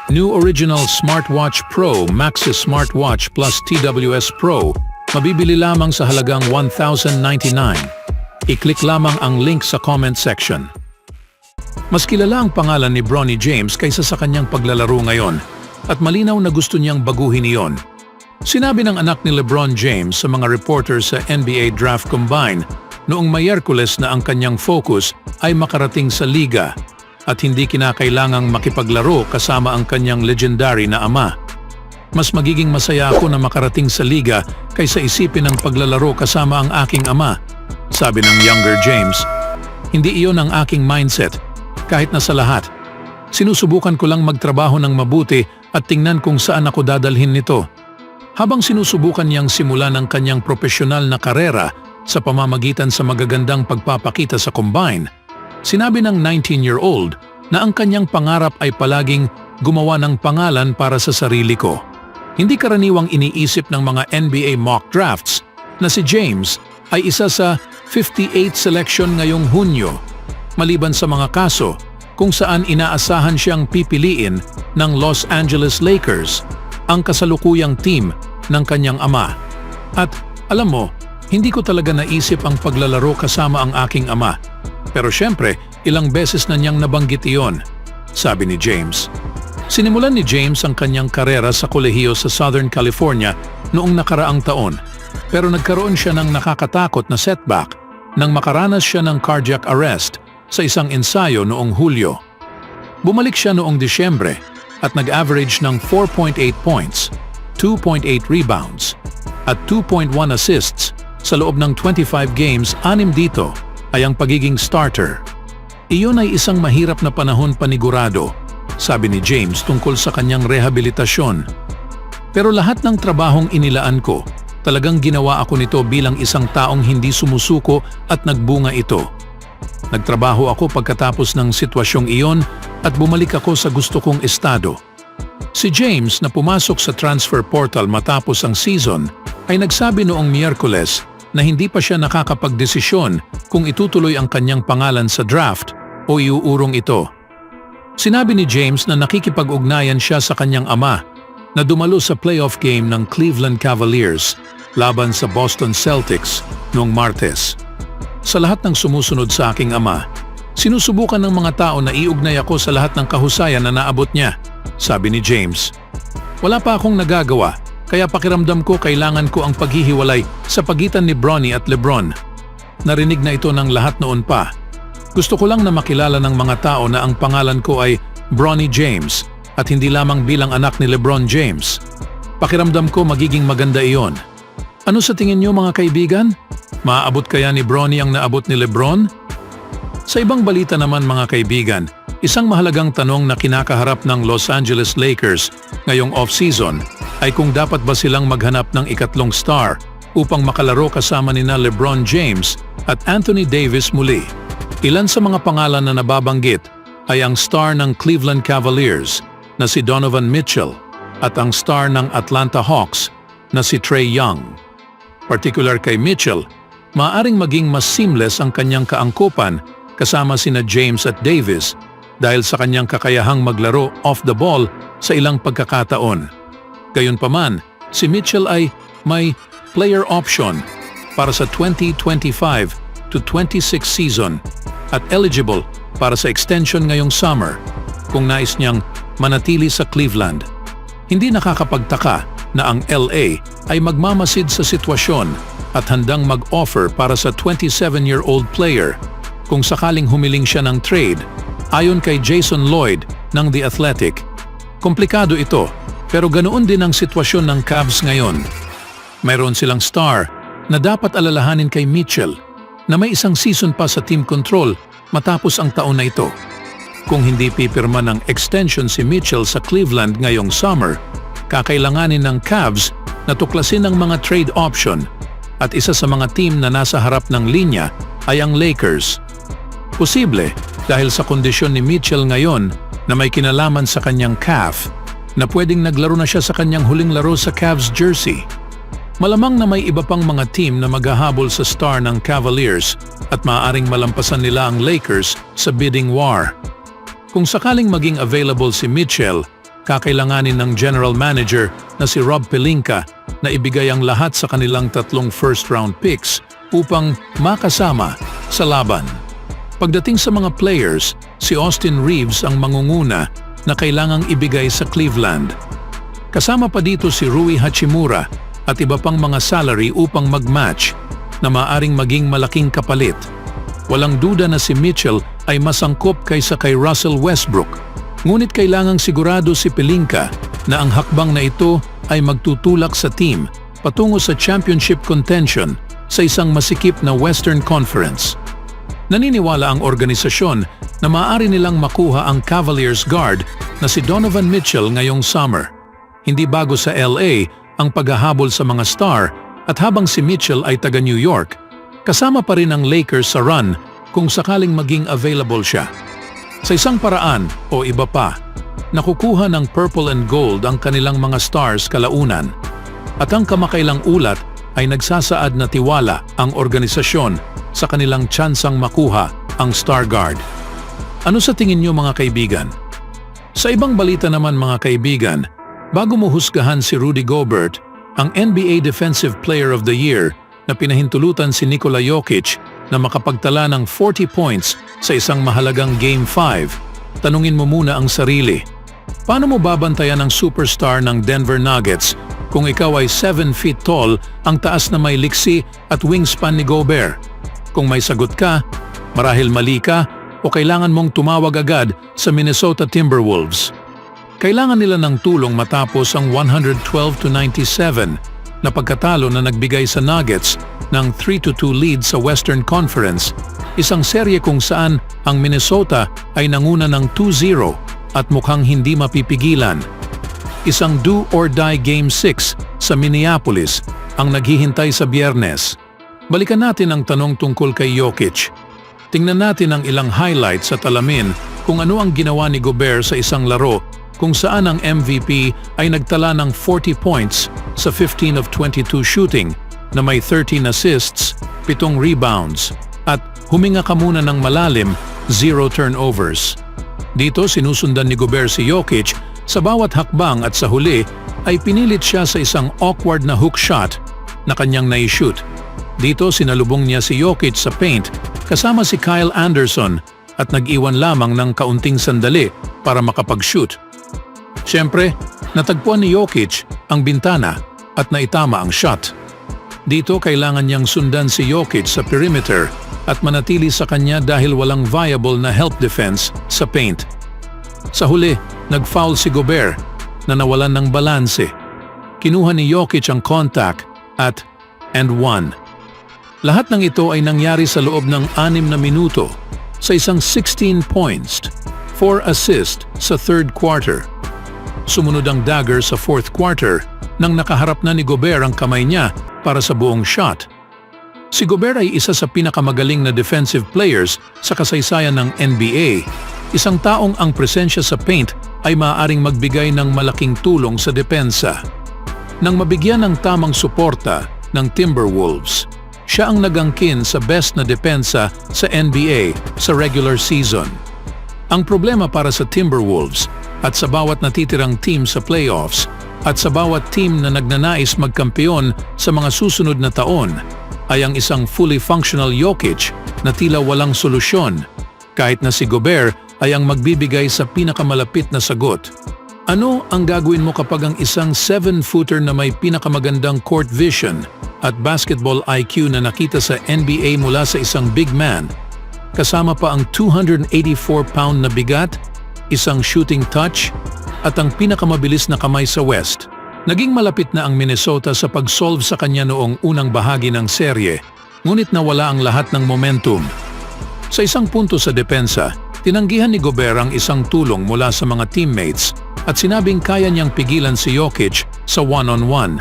New Original Smartwatch Pro Maxis Smartwatch plus TWS Pro, mabibili lamang sa halagang $1,099. I-click lamang ang link sa comment section. Mas kilala ang pangalan ni Bronny James kaysa sa kanyang paglalaro ngayon at malinaw na gusto niyang baguhin iyon. Sinabi ng anak ni LeBron James sa mga reporters sa NBA Draft Combine noong Miyerkules na ang kanyang focus ay makarating sa liga at hindi kinakailangang makipaglaro kasama ang kanyang legendary na ama. Mas magiging masaya ako na makarating sa liga kaysa isipin ang paglalaro kasama ang aking ama, sabi ng younger James. Hindi iyon ang aking mindset. Kahit na sa lahat, sinusubukan ko lang magtrabaho ng mabuti at tingnan kung saan ako dadalhin nito. Habang sinusubukan niyang simulan ang kanyang profesional na karera sa pamamagitan sa magagandang pagpapakita sa Combine, sinabi ng 19-year-old na ang kanyang pangarap ay palaging gumawa ng pangalan para sa sarili ko. Hindi karaniwang iniisip ng mga NBA mock drafts na si James ay isa sa 58 selection ngayong Hunyo, maliban sa mga kaso kung saan inaasahan siyang pipiliin ng Los Angeles Lakers, ang kasalukuyang team ng kanyang ama. At alam mo, hindi ko talaga naisip ang paglalaro kasama ang aking ama. Pero syempre, ilang beses na niyang nabanggit iyon, sabi ni James. Sinimulan ni James ang kanyang karera sa kolehiyo sa Southern California noong nakaraang taon, pero nagkaroon siya ng nakakatakot na setback nang makaranas siya ng cardiac arrest sa isang ensayo noong Hulyo. Bumalik siya noong Disyembre at nag-average ng 4.8 points, 2.8 rebounds, at 2.1 assists sa loob ng 25 games. 6 dito ay ang pagiging starter. Iyon ay isang mahirap na panahon panigurado, sabi ni James tungkol sa kanyang rehabilitasyon. Pero lahat ng trabahong inilaan ko, talagang ginawa ako nito bilang isang taong hindi sumusuko at nagbunga ito. Nagtrabaho ako pagkatapos ng sitwasyong iyon at bumalik ako sa gusto kong estado. Si James na pumasok sa transfer portal matapos ang season ay nagsabi noong Miyerkules na hindi pa siya nakakapagdesisyon kung itutuloy ang kanyang pangalan sa draft o iuurong ito. Sinabi ni James na nakikipag-ugnayan siya sa kanyang ama na dumalo sa playoff game ng Cleveland Cavaliers laban sa Boston Celtics noong Martes. Sa lahat ng sumusunod sa aking ama, sinusubukan ng mga tao na iugnay ako sa lahat ng kahusayan na naabot niya, sabi ni James. Wala pa akong nagagawa, kaya pakiramdam ko kailangan ko ang paghihiwalay sa pagitan ni Bronny at LeBron. Narinig na ito ng lahat noon pa. Gusto ko lang na makilala ng mga tao na ang pangalan ko ay Bronny James at hindi lamang bilang anak ni LeBron James. Pakiramdam ko magiging maganda iyon. Ano sa tingin niyo mga kaibigan? Maaabot kaya ni Bronny ang naabot ni LeBron? Sa ibang balita naman mga kaibigan, isang mahalagang tanong na kinakaharap ng Los Angeles Lakers ngayong off-season ay kung dapat ba silang maghanap ng ikatlong star upang makalaro kasama nina LeBron James at Anthony Davis muli. Ilan sa mga pangalan na nababanggit ay ang star ng Cleveland Cavaliers na si Donovan Mitchell at ang star ng Atlanta Hawks na si Trae Young. Particular kay Mitchell, maaaring maging mas seamless ang kanyang kaangkupan kasama sina James at Davis dahil sa kanyang kakayahang maglaro off the ball sa ilang pagkakataon. Gayunpaman, si Mitchell ay may player option para sa 2025 to 26 season at eligible para sa extension ngayong summer kung nais niyang manatili sa Cleveland. Hindi nakakapagtaka na ang LA ay magmamasid sa sitwasyon at handang mag-offer para sa 27-year-old player kung sakaling humiling siya ng trade, ayon kay Jason Lloyd ng The Athletic. Komplikado ito, pero ganoon din ang sitwasyon ng Cavs ngayon. Mayroon silang star na dapat alalahanin kay Mitchell na may isang season pa sa team control matapos ang taon na ito. Kung hindi pipirma ng extension si Mitchell sa Cleveland ngayong summer, kakailanganin ng Cavs na tuklasin ang mga trade option at isa sa mga team na nasa harap ng linya ay ang Lakers. Posible dahil sa kondisyon ni Mitchell ngayon na may kinalaman sa kanyang calf na pwedeng naglaro na siya sa kanyang huling laro sa Cavs jersey. Malamang na may iba pang mga team na maghahabol sa star ng Cavaliers at maaaring malampasan nila ang Lakers sa bidding war. Kung sakaling maging available si Mitchell, kakailanganin ng general manager na si Rob Pelinka na ibigay ang lahat sa kanilang 3 first-round picks upang makasama sa laban. Pagdating sa mga players, si Austin Reeves ang mangunguna na kailangang ibigay sa Cleveland. Kasama pa dito si Rui Hachimura at iba pang mga salary upang mag-match na maaring maging malaking kapalit. Walang duda na si Mitchell ay masangkop kaysa kay Russell Westbrook. Ngunit kailangang sigurado si Pelinka na ang hakbang na ito ay magtutulak sa team patungo sa championship contention sa isang masikip na Western Conference. Naniniwala ang organisasyon na maaari nilang makuha ang Cavaliers guard na si Donovan Mitchell ngayong summer. Hindi bago sa LA ang paghahabol sa mga star at habang si Mitchell ay taga New York, kasama pa rin ang Lakers sa run kung sakaling maging available siya. Sa isang paraan o iba pa, nakukuha ng purple and gold ang kanilang mga stars kalaunan at ang kamakailang ulat ay nagsasaad na tiwala ang organisasyon sa kanilang tsansang makuha ang star guard. Ano sa tingin niyo mga kaibigan? Sa ibang balita naman mga kaibigan, bago mo husgahan si Rudy Gobert, ang NBA Defensive Player of the Year na pinahintulutan si Nikola Jokic na makapagtala ng 40 points sa isang mahalagang Game 5, tanungin mo muna ang sarili. Paano mo babantayan ang superstar ng Denver Nuggets kung ikaw ay 7 feet tall, ang taas na may liksi at wingspan ni Gobert? Kung may sagot ka, marahil mali ka o kailangan mong tumawag agad sa Minnesota Timberwolves. Kailangan nila ng tulong matapos ang 112-97 na pagkatalo na nagbigay sa Nuggets ng 3-2 lead sa Western Conference, isang serye kung saan ang Minnesota ay nanguna ng 2-0 at mukhang hindi mapipigilan. Isang do-or-die Game 6 sa Minneapolis ang naghihintay sa Biyernes. Balikan natin ang tanong tungkol kay Jokic. Tingnan natin ang ilang highlights at alamin kung ano ang ginawa ni Gobert sa isang laro kung saan ang MVP ay nagtala ng 40 points sa 15 of 22 shooting na may 13 assists, 7 rebounds at huminga ka muna ng malalim, 0 turnovers. Dito sinusundan ni Gobert si Jokic sa bawat hakbang at sa huli ay pinilit siya sa isang awkward na hook shot na kanyang nai-shoot. Dito sinalubong niya si Jokic sa paint kasama si Kyle Anderson at nag-iwan lamang ng kaunting sandali para makapag-shoot. Siyempre, natagpuan ni Jokic ang bintana at naitama ang shot. Dito kailangan niyang sundan si Jokic sa perimeter at manatili sa kanya dahil walang viable na help defense sa paint. Sa huli, nag-foul si Gobert na nawalan ng balanse. Kinuha ni Jokic ang contact at and one. Lahat ng ito ay nangyari sa loob ng 6 na minuto sa isang 16 points, 4 assists sa third quarter. Sumunod ang dagger sa fourth quarter nang nakaharap na ni Gobert ang kamay niya para sa buong shot. Si Gobert ay isa sa pinakamagaling na defensive players sa kasaysayan ng NBA, isang taong ang presensya sa paint ay maaaring magbigay ng malaking tulong sa depensa. Nang mabigyan ng tamang suporta ng Timberwolves, siya ang nagangkin sa best na depensa sa NBA sa regular season. Ang problema para sa Timberwolves at sa bawat natitirang team sa playoffs at sa bawat team na nagnanais magkampiyon sa mga susunod na taon ay ang isang fully functional Jokic na tila walang solusyon, kahit na si Gobert ay ang magbibigay sa pinakamalapit na sagot. Ano ang gagawin mo kapag ang isang 7-footer na may pinakamagandang court vision at basketball IQ na nakita sa NBA mula sa isang big man, kasama pa ang 284-pound na bigat, isang shooting touch, at ang pinakamabilis na kamay sa West? Naging malapit na ang Minnesota sa pag-solve sa kanya noong unang bahagi ng serye, ngunit nawala ang lahat ng momentum. Sa isang punto sa depensa, tinanggihan ni Gobert ang isang tulong mula sa mga teammates at sinabing kaya niyang pigilan si Jokic sa one-on-one.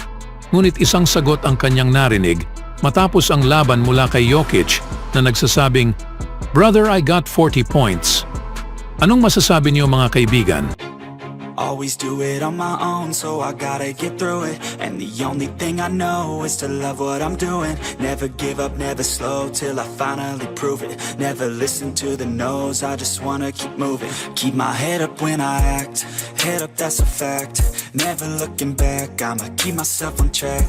Ngunit isang sagot ang kanyang narinig matapos ang laban mula kay Jokic na nagsasabing, "Brother, I got 40 points." Anong masasabi niyo mga kaibigan? Always do it on my own, so I gotta get through it. And the only thing I know is to love what I'm doing. Never give up, never slow, till I finally prove it. Never listen to the no's, I just wanna keep moving. Keep my head up when I act, head up, that's a fact. Never looking back, I'ma keep myself on track.